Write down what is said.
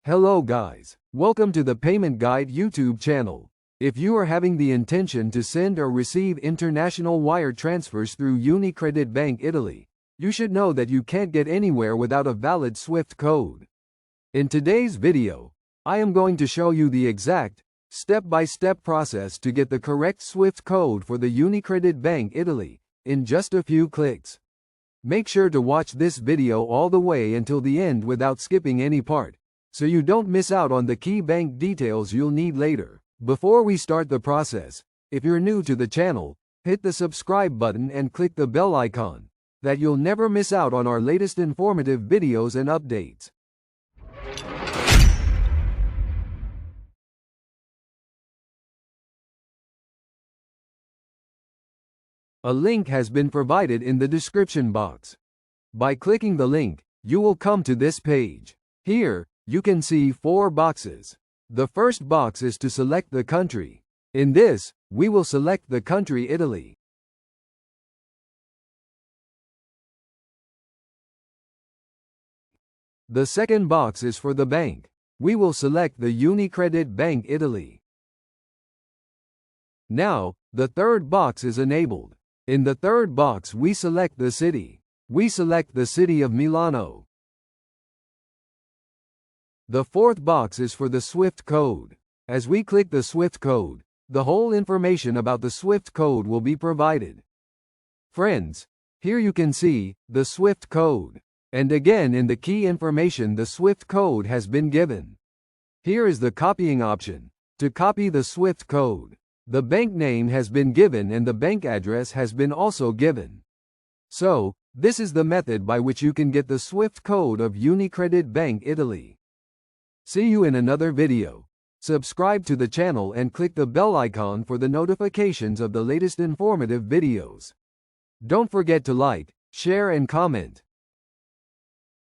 Hello guys, welcome to the Payment Guide YouTube channel. If you are having the intention to send or receive international wire transfers through UniCredit Bank Italy, you should know that you can't get anywhere without a valid SWIFT code. In today's video, I am going to show you the exact, step-by-step process to get the correct SWIFT code for the UniCredit Bank Italy, in just a few clicks. Make sure to watch this video all the way until the end without skipping any part, so you don't miss out on the key bank details you'll need later. Before we start the process, if you're new to the channel, hit the subscribe button and click the bell icon, that you'll never miss out on our latest informative videos and updates. A link has been provided in the description box. By clicking the link, you will come to this page. Here, you can see 4 boxes. The first box is to select the country. In this, we will select the country Italy. The second box is for the bank. We will select the UniCredit Bank Italy. Now, the third box is enabled. In the third box we select the city. We select the city of Milano. The fourth box is for the SWIFT code. As we click the SWIFT code, the whole information about the SWIFT code will be provided. Friends, here you can see the SWIFT code. And again in the key information the SWIFT code has been given. Here is the copying option. To copy the SWIFT code, the bank name has been given and the bank address has been also given. So, this is the method by which you can get the SWIFT code of UniCredit Bank Italy. See you in another video. Subscribe to the channel and click the bell icon for the notifications of the latest informative videos. Don't forget to like, share and comment.